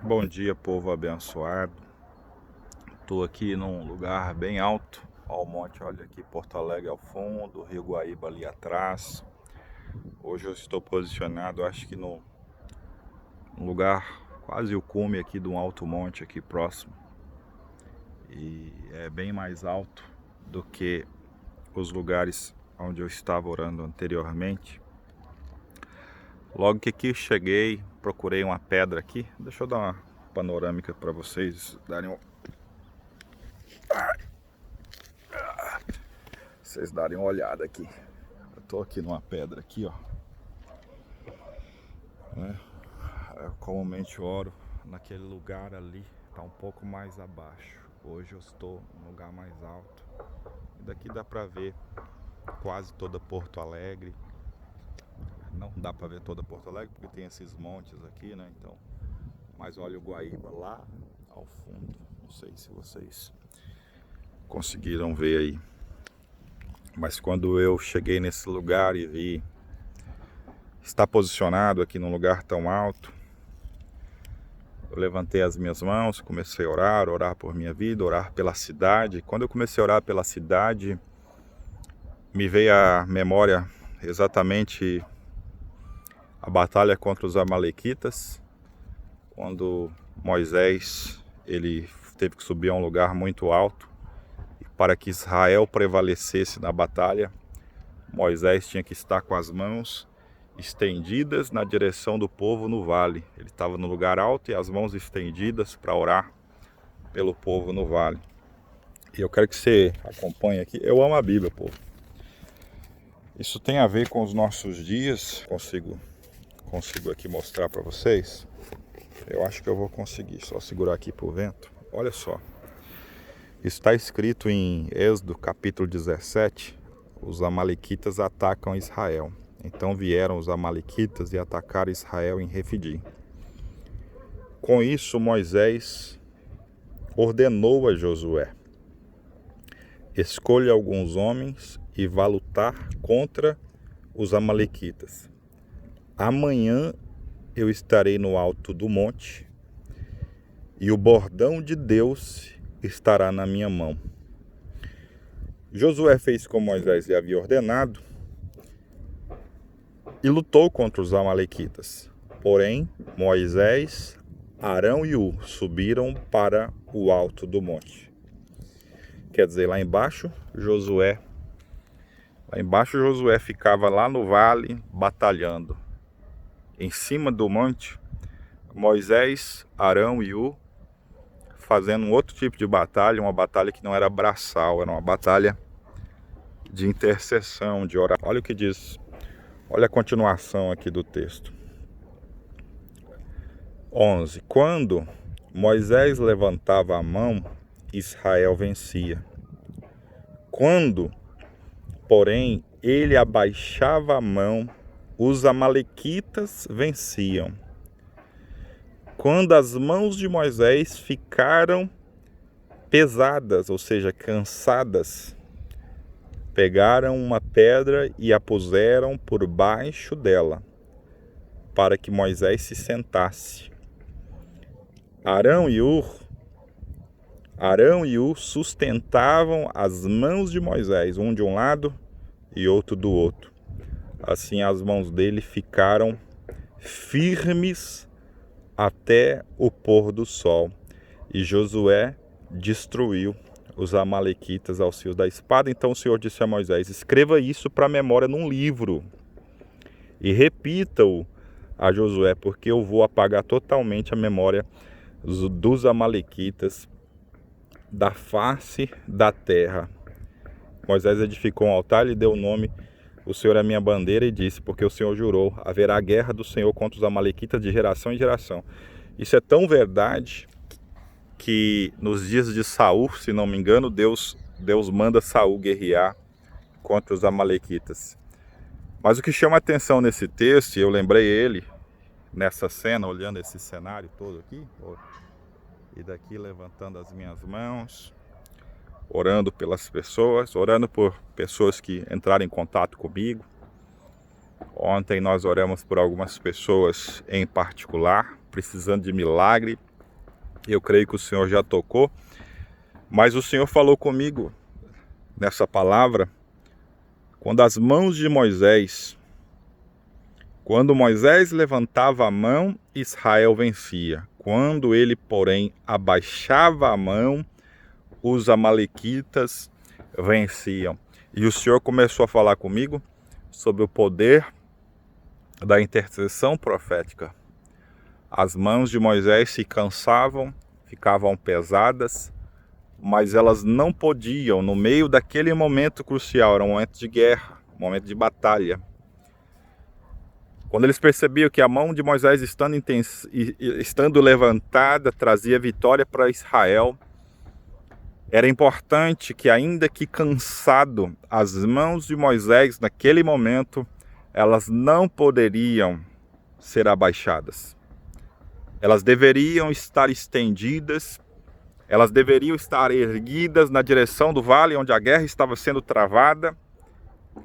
Bom dia, povo abençoado. Estou aqui num lugar bem alto, ao monte, olha aqui Porto Alegre ao fundo, Rio Guaíba ali atrás. Hoje eu estou posicionado, acho que num lugar quase o cume aqui de um alto monte aqui próximo. E é bem mais alto do que os lugares onde eu estava orando anteriormente. Logo que aqui cheguei, procurei uma pedra aqui. Deixa eu dar uma panorâmica para vocês darem uma olhada aqui. Eu tô aqui numa pedra aqui, ó. Eu comumente oro naquele lugar ali, tá um pouco mais abaixo. Hoje eu estou num lugar mais alto. E daqui dá pra ver quase toda Porto Alegre. Não dá pra ver toda Porto Alegre porque tem esses montes aqui, né? Então, mas olha o Guaíba lá ao fundo. Não sei se vocês conseguiram ver aí. Mas quando eu cheguei nesse lugar e vi estar posicionado aqui num lugar tão alto, eu levantei as minhas mãos, comecei a orar por minha vida, orar pela cidade. Quando eu comecei a orar pela cidade, me veio à memória exatamente a batalha contra os amalequitas, quando Moisés ele teve que subir a um lugar muito alto, e para que Israel prevalecesse na batalha, Moisés tinha que estar com as mãos estendidas na direção do povo no vale. Ele estava no lugar alto e as mãos estendidas para orar pelo povo no vale. E eu quero que você acompanhe aqui. Eu amo a Bíblia, povo. Isso tem a ver com os nossos dias. Consigo aqui mostrar para vocês. Eu acho que eu vou conseguir. Só segurar aqui pro vento. Olha só. Está escrito em Êxodo capítulo 17. Os amalequitas atacam Israel. Então vieram os amalequitas e atacaram Israel em Refidim. Com isso, Moisés ordenou a Josué: escolha alguns homens e vá lutar contra os amalequitas. Amanhã eu estarei no alto do monte e o bordão de Deus estará na minha mão. Josué fez como Moisés lhe havia ordenado e lutou contra os amalequitas. Porém, Moisés, Arão e Ur subiram para o alto do monte. Quer dizer, lá embaixo Josué ficava lá no vale batalhando. Em cima do monte, Moisés, Arão e Ur fazendo um outro tipo de batalha, uma batalha que não era braçal, era uma batalha de intercessão, de oração. Olha o que diz. Olha a continuação aqui do texto. 11. Quando Moisés levantava a mão, Israel vencia. Quando, porém, ele abaixava a mão, os amalequitas venciam. Quando as mãos de Moisés ficaram pesadas, ou seja, cansadas, pegaram uma pedra e a puseram por baixo dela, para que Moisés se sentasse. Arão e Ur sustentavam as mãos de Moisés, um de um lado e outro do outro. Assim as mãos dele ficaram firmes até o pôr do sol. E Josué destruiu os amalequitas aos fios da espada. Então o Senhor disse a Moisés: escreva isso para a memória num livro e repita-o a Josué, porque eu vou apagar totalmente a memória dos amalequitas da face da terra. Moisés edificou um altar e lhe deu o nome: o Senhor é a minha bandeira, e disse: porque o Senhor jurou, haverá guerra do Senhor contra os amalequitas de geração em geração. Isso é tão verdade que nos dias de Saul, se não me engano, Deus manda Saul guerrear contra os amalequitas. Mas o que chama a atenção nesse texto, e eu lembrei ele nessa cena, olhando esse cenário todo aqui, e daqui levantando as minhas mãos, orando pelas pessoas, orando por pessoas que entraram em contato comigo. Ontem nós oramos por algumas pessoas em particular, precisando de milagre Eu creio que o Senhor já tocou, mas o Senhor falou comigo nessa palavra, quando Moisés levantava a mão, Israel vencia. Quando ele, porém, abaixava a mão, os amalequitas venciam. E o Senhor começou a falar comigo sobre o poder da intercessão profética. As mãos de Moisés se cansavam, ficavam pesadas, mas elas não podiam, no meio daquele momento crucial, era um momento de guerra, um momento de batalha. Quando eles percebiam que a mão de Moisés estando levantada trazia vitória para Israel, era importante que, ainda que cansado, as mãos de Moisés naquele momento, elas não poderiam ser abaixadas. Elas deveriam estar estendidas, elas deveriam estar erguidas na direção do vale onde a guerra estava sendo travada.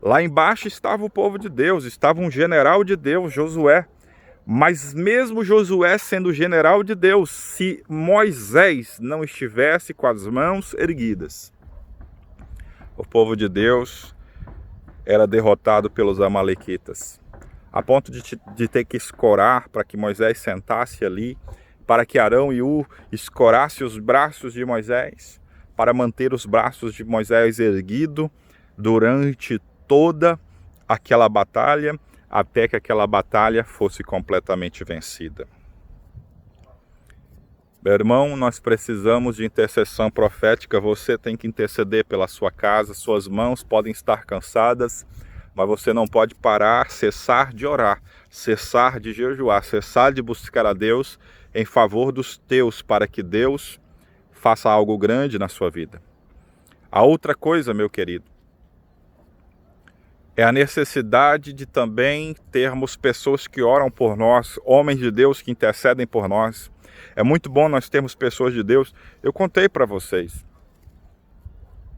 Lá embaixo estava o povo de Deus, estava um general de Deus, Josué. Mas mesmo Josué sendo general de Deus, se Moisés não estivesse com as mãos erguidas, o povo de Deus era derrotado pelos amalequitas, a ponto de ter que escorar para que Moisés sentasse ali, para que Arão e Ur escorasse os braços de Moisés, para manter os braços de Moisés erguidos durante toda aquela batalha, até que aquela batalha fosse completamente vencida. Meu irmão, nós precisamos de intercessão profética. Você tem que interceder pela sua casa. Suas mãos podem estar cansadas, mas você não pode parar, cessar de orar, cessar de jejuar, cessar de buscar a Deus em favor dos teus, para que Deus faça algo grande na sua vida. A outra coisa, meu querido, é a necessidade de também termos pessoas que oram por nós, homens de Deus que intercedem por nós. É muito bom nós termos pessoas de Deus. Eu contei para vocês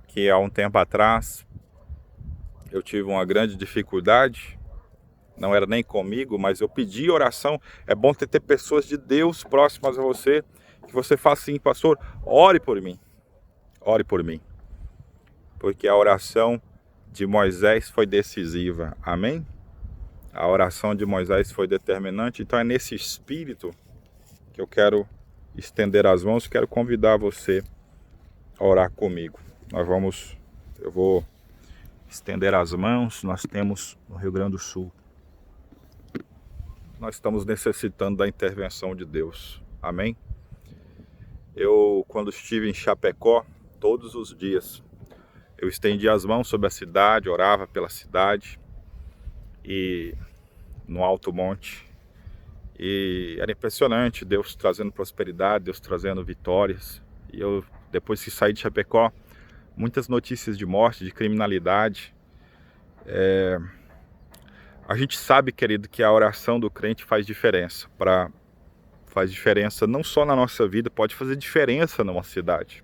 que há um tempo atrás eu tive uma grande dificuldade, não era nem comigo, mas eu pedi oração. É bom ter pessoas de Deus próximas a você, que você fala assim: pastor, ore por mim, porque a oração de Moisés foi decisiva, amém? A oração de Moisés foi determinante. Então é nesse espírito que eu quero estender as mãos, quero convidar você a orar comigo. Eu vou estender as mãos. Nós temos no Rio Grande do Sul, nós estamos necessitando da intervenção de Deus, amém? Eu, quando estive em Chapecó, todos os dias, eu estendia as mãos sobre a cidade, orava pela cidade, e no Alto Monte. E era impressionante, Deus trazendo prosperidade, Deus trazendo vitórias. E eu, depois que saí de Chapecó, muitas notícias de morte, de criminalidade. A gente sabe, querido, que a oração do crente faz diferença. Faz diferença não só na nossa vida, pode fazer diferença numa cidade.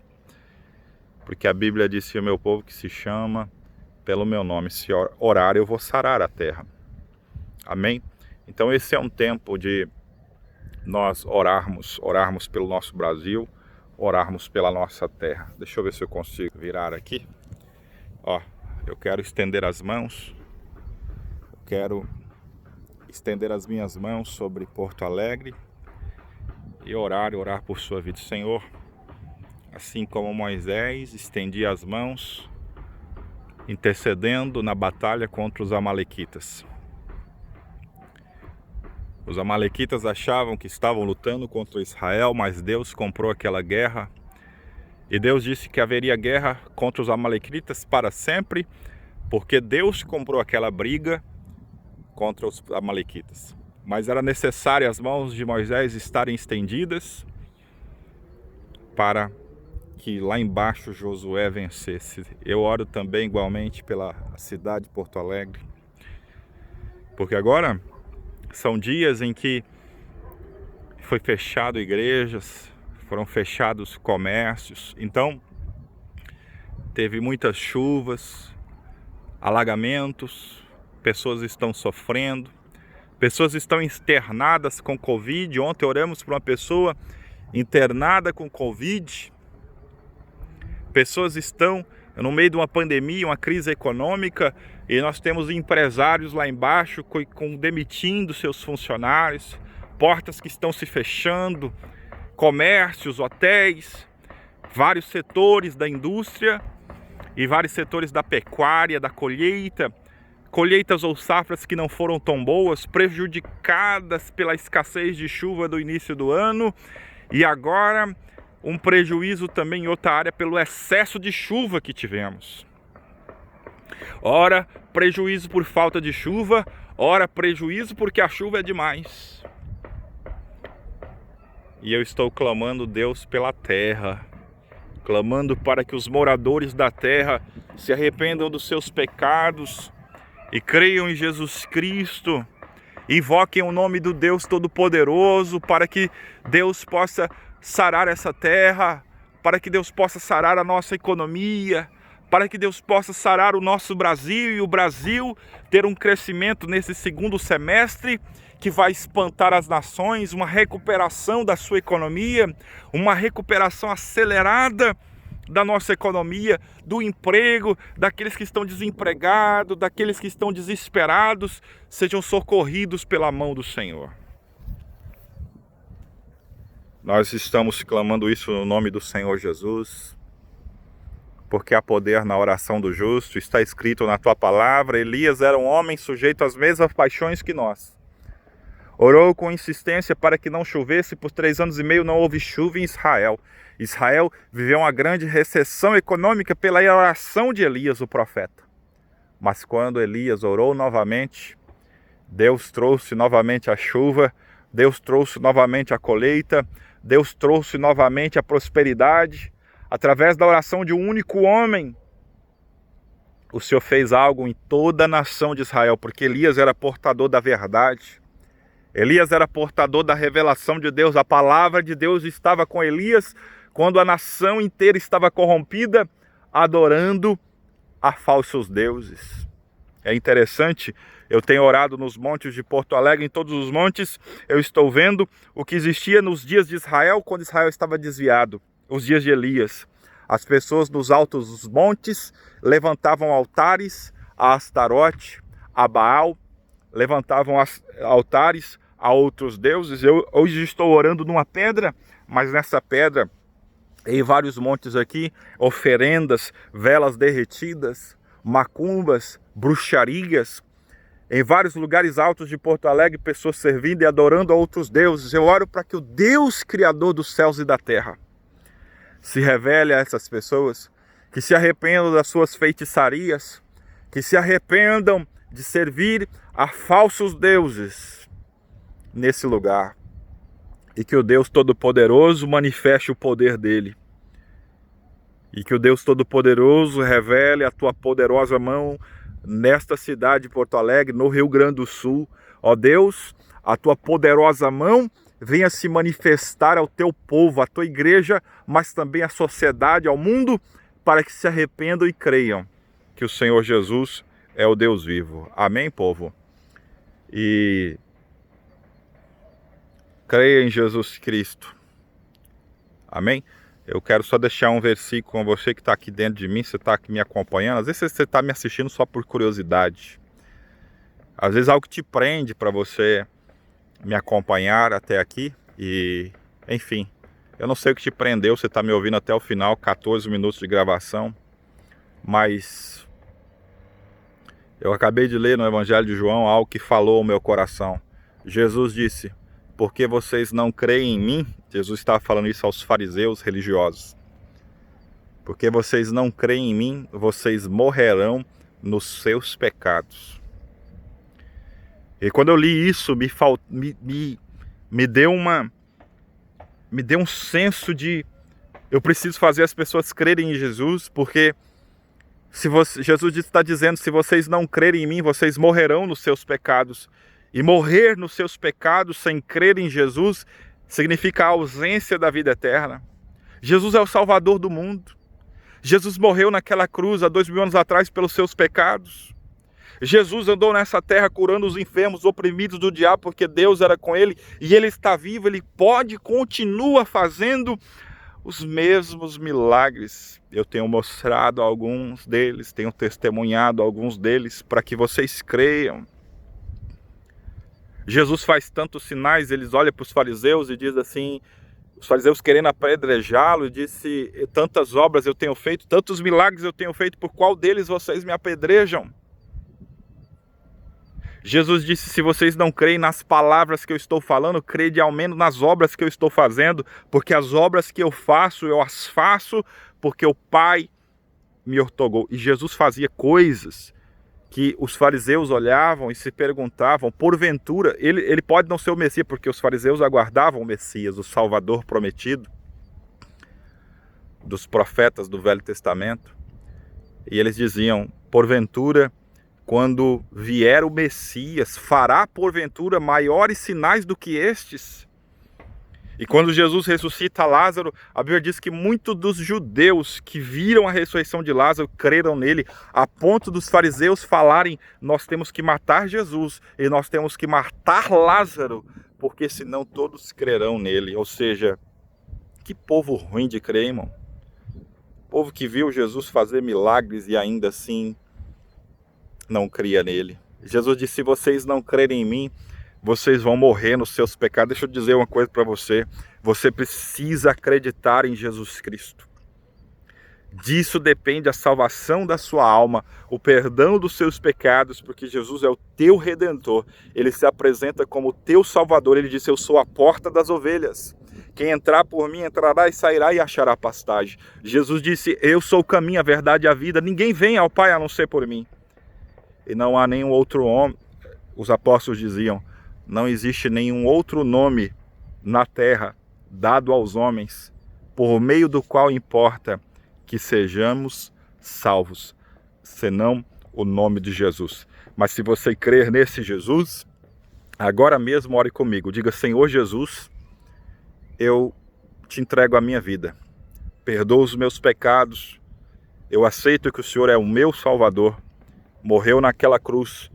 Porque a Bíblia diz que o meu povo que se chama pelo meu nome, se orar, eu vou sarar a terra. Amém? Então esse é um tempo de nós orarmos pelo nosso Brasil, orarmos pela nossa terra. Deixa eu ver se eu consigo virar aqui. Ó, eu quero estender as mãos. Eu quero estender as minhas mãos sobre Porto Alegre e orar por sua vida. Senhor, assim como Moisés estendia as mãos, intercedendo na batalha contra os amalequitas. Os amalequitas achavam que estavam lutando contra Israel, mas Deus comprou aquela guerra. E Deus disse que haveria guerra contra os amalequitas para sempre, porque Deus comprou aquela briga contra os amalequitas. Mas era necessário as mãos de Moisés estarem estendidas para que lá embaixo Josué vencesse. Eu oro também igualmente pela cidade de Porto Alegre, porque agora são dias em que foi fechado igrejas, foram fechados comércios, então teve muitas chuvas, alagamentos, pessoas estão sofrendo, pessoas estão internadas com Covid. Ontem oramos por uma pessoa internada com Covid. Pessoas estão no meio de uma pandemia, uma crise econômica, e nós temos empresários lá embaixo demitindo seus funcionários, portas que estão se fechando, comércios, hotéis, vários setores da indústria e vários setores da pecuária, da colheita, colheitas ou safras que não foram tão boas, prejudicadas pela escassez de chuva do início do ano, e agora um prejuízo também em outra área pelo excesso de chuva que tivemos. Ora, prejuízo por falta de chuva, ora, prejuízo porque a chuva é demais. E eu estou clamando, Deus, pela terra, clamando para que os moradores da terra se arrependam dos seus pecados e creiam em Jesus Cristo, invoquem o nome do Deus Todo-Poderoso para que Deus possa sarar essa terra, para que Deus possa sarar a nossa economia, para que Deus possa sarar o nosso Brasil e o Brasil ter um crescimento nesse segundo semestre que vai espantar as nações, uma recuperação da sua economia, uma recuperação acelerada da nossa economia, do emprego, daqueles que estão desempregados, daqueles que estão desesperados, sejam socorridos pela mão do Senhor. Nós estamos clamando isso no nome do Senhor Jesus, porque há poder na oração do justo. Está escrito na tua palavra: Elias era um homem sujeito às mesmas paixões que nós. Orou com insistência para que não chovesse, por 3 anos e meio não houve chuva em Israel. Israel viveu uma grande recessão econômica pela oração de Elias, o profeta. Mas quando Elias orou novamente, Deus trouxe novamente a chuva, Deus trouxe novamente a colheita, Deus trouxe novamente a prosperidade. Através da oração de um único homem, o Senhor fez algo em toda a nação de Israel, porque Elias era portador da verdade. Elias era portador da revelação de Deus. A palavra de Deus estava com Elias quando a nação inteira estava corrompida, adorando a falsos deuses. É interessante, eu tenho orado nos montes de Porto Alegre, em todos os montes, eu estou vendo o que existia nos dias de Israel, quando Israel estava desviado, os dias de Elias. As pessoas nos altos dos montes levantavam altares a Astarote, a Baal, levantavam altares a outros deuses. Eu hoje estou orando numa pedra, mas nessa pedra, em vários montes aqui, oferendas, velas derretidas, macumbas, bruxarias. Em vários lugares altos de Porto Alegre, pessoas servindo e adorando a outros deuses. Eu oro para que o Deus Criador dos céus e da terra se revele a essas pessoas, que se arrependam das suas feitiçarias, que se arrependam de servir a falsos deuses nesse lugar, e que o Deus Todo-Poderoso manifeste o poder dele, e que o Deus Todo-Poderoso revele a tua poderosa mão nesta cidade de Porto Alegre, no Rio Grande do Sul. Ó Deus, a tua poderosa mão venha se manifestar ao teu povo, à tua igreja, mas também à sociedade, ao mundo, para que se arrependam e creiam que o Senhor Jesus é o Deus vivo. Amém, povo? E creia em Jesus Cristo. Amém? Eu quero só deixar um versículo com você que está aqui dentro de mim, você está aqui me acompanhando. Às vezes você está me assistindo só por curiosidade. Às vezes algo te prende para você me acompanhar até aqui. E, enfim, eu não sei o que te prendeu, você está me ouvindo até o final, 14 minutos de gravação. Mas eu acabei de ler no Evangelho de João algo que falou ao meu coração. Jesus disse: porque vocês não creem em mim, Jesus estava falando isso aos fariseus religiosos. Porque vocês não creem em mim, vocês morrerão nos seus pecados. E quando eu li isso, me deu um senso de eu preciso fazer as pessoas crerem em Jesus, porque Jesus está dizendo, se vocês não crerem em mim, vocês morrerão nos seus pecados. E morrer nos seus pecados sem crer em Jesus significa a ausência da vida eterna. Jesus é o Salvador do mundo. Jesus morreu naquela cruz há 2000 anos atrás pelos seus pecados. Jesus andou nessa terra curando os enfermos, oprimidos do diabo, porque Deus era com ele, e ele está vivo, ele pode, continua fazendo os mesmos milagres. Eu tenho mostrado alguns deles, tenho testemunhado alguns deles, para que vocês creiam. Jesus faz tantos sinais, eles olham para os fariseus e diz assim, os fariseus querendo apedrejá-lo, e disse, tantas obras eu tenho feito, tantos milagres eu tenho feito, por qual deles vocês me apedrejam? Jesus disse, se vocês não creem nas palavras que eu estou falando, crede ao menos nas obras que eu estou fazendo, porque as obras que eu as faço porque o Pai me outorgou. E Jesus fazia coisas que os fariseus olhavam e se perguntavam, porventura, ele pode não ser o Messias, porque os fariseus aguardavam o Messias, o Salvador prometido, dos profetas do Velho Testamento, e eles diziam, porventura, quando vier o Messias, fará porventura maiores sinais do que estes? E quando Jesus ressuscita Lázaro, a Bíblia diz que muitos dos judeus que viram a ressurreição de Lázaro creram nele, a ponto dos fariseus falarem, nós temos que matar Jesus e nós temos que matar Lázaro, porque senão todos crerão nele. Ou seja, que povo ruim de crer, irmão. Povo que viu Jesus fazer milagres e ainda assim não cria nele. Jesus disse, se vocês não crerem em mim, vocês vão morrer nos seus pecados. Deixa eu dizer uma coisa para você. Você precisa acreditar em Jesus Cristo. Disso depende a salvação da sua alma, o perdão dos seus pecados, porque Jesus é o teu Redentor. Ele se apresenta como o teu Salvador. Ele disse, eu sou a porta das ovelhas. Quem entrar por mim entrará e sairá e achará pastagem. Jesus disse, eu sou o caminho, a verdade e a vida. Ninguém vem ao Pai a não ser por mim. E não há nenhum outro homem. Os apóstolos diziam, não existe nenhum outro nome na terra dado aos homens, por meio do qual importa que sejamos salvos, senão o nome de Jesus. Mas se você crer nesse Jesus, agora mesmo ore comigo. Diga, Senhor Jesus, eu te entrego a minha vida. Perdoa os meus pecados. Eu aceito que o Senhor é o meu Salvador. Morreu naquela cruz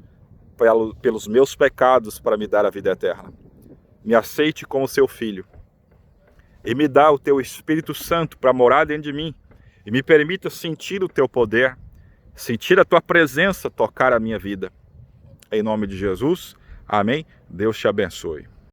pelos meus pecados para me dar a vida eterna. Me aceite como seu filho e me dá o teu Espírito Santo para morar dentro de mim e me permita sentir o teu poder, sentir a tua presença tocar a minha vida. Em nome de Jesus, amém. Deus te abençoe.